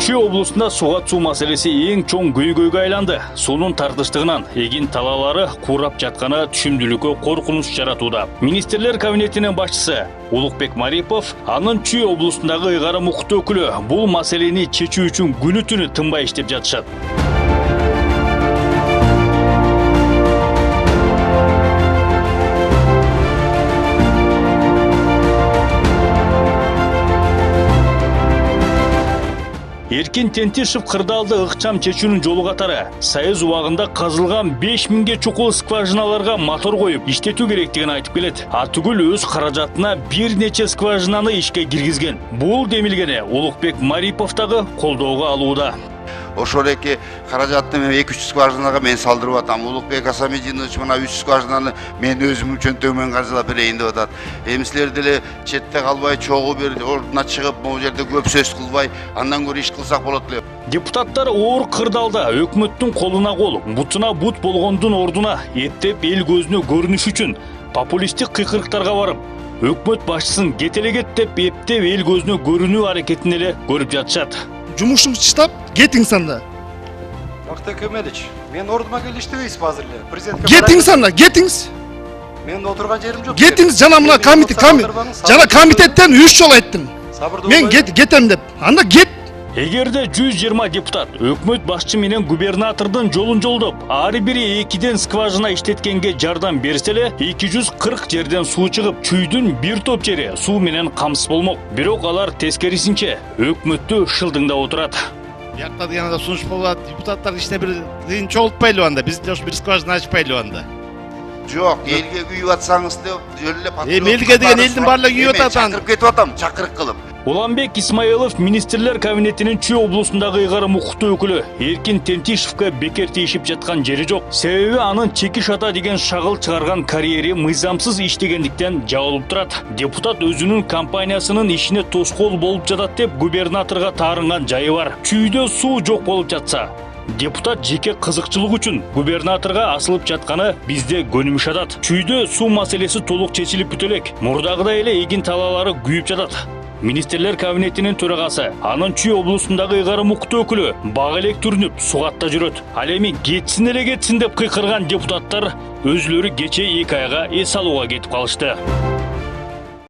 Чүй облусунда суга суу маселеси эң чоң көйгөйгө айланды. Суунун тартыштыгынан эгин талаалары курап жатканы түшүмдүүлүккө коркунуч жаратууда. Министрлер кабинетинин башчысы Улукбек Марипов анын Чүй облусундагы ыйгарым укуктуу өкүлү бул маселени чечүү үчүн күнү түнү тынбай иштеп жатышат. Эркин Тентишев кырдаалды ыкчам чечүүнүн жолу катары Союз убагында казылган 5000ге чукул скважиналарга мотор коюп иштетүү керектигин айтып келет. Түгүл өз каражатына бир нече скважинаны ишке киргизген. Бул демилгени Улукбек Марипов дагы колдоого алууда. Ошол эки каражатты мен 2-3 скважинага мен салдырып атам. Улукбек Асамединович мына 3 скважинаны мен өзүмдүн чөнтөгүмөн каржылап берейин деп атат. Эми силер деле четте калбай, чогуу бир ордуна чыгып, могу жерде көп сөз кылбай, андан көрө иш кылсак болот эле. Депутаттар оор кырдаалда өкмөттүн колуна кол, бутуна бут болгондун ордуна эптеп эл көзүнө көрүнүш үчүн популисттик кыйкырыктарга барып, өкмөт башчысын кетелегет деп эптеп эл көзүнө көрүнүү аракетин эле көрүп жатышат. Жумушуңуз чыштап кетиңиз анда. Бактык Эмелич, мен ордума келип иштебейсиз азыр эле. Президентке Кетиңиз анда, кетиңиз. Мен отурган жерим жок. Кетиңиз, жана мына комитеттен 3 жолу айттым. Мен кетем деп. Анда кет. Эгерде 120 депутат өкмөт башчы менен губернатордун жолун жолдоп, ар бири 2ден скважина иштеткенге жардам берсе эле 240 жерден суу чыгып, Чүйдүн бир топ жери суу менен камсыз болмок. Бирок алар тескерисинче өкмөттү шылдыңдап отурат. Бияқта дегенде сунуш болот, депутаттар иште бир чогултпайлы анда, биз бир скважина ачпайлы анда. Жок, элге күйүп атсаңыз деп жөлүлө патрон. Элге деген элдин баардыгы күйүп атат. Чакырып кетип атам, чакырык кылып. Уланбек Исмаилов министрлер кабинетинин Чүй облусундагы ыйгарым укуктуу өкүлү Эркин Тентишевке бекер тийишип жаткан жери жок. Себеби анын чекиш ата деген шагыл чыгарган карьери мыйзамсыз иштегендиктен жабылып турат. Депутат өзүнүн компаниясынын ишине тоскоол болуп жатат деп губернаторго таарынган жайы бар. Чүйдө суу жок болуп жатса, депутат жеке кызыкчылык үчүн губернаторго асылып жатканы бизде көнүмүш атат. Чүйдө суу маселеси толук чечилип бүтө элек. Мурдагыдай эле эгин талаалары күйүп жатат. Министрлер кабинетинин төрагасы анын Чүй облусундагы ыйгарым укуктуу өкүлү бак элек түрүнүп сугатта жүрөт. Ал эми кетсин эле кетсин деп кыйкырган депутаттар өзүлөрү кече 2 айга эс алууга кетип калышты.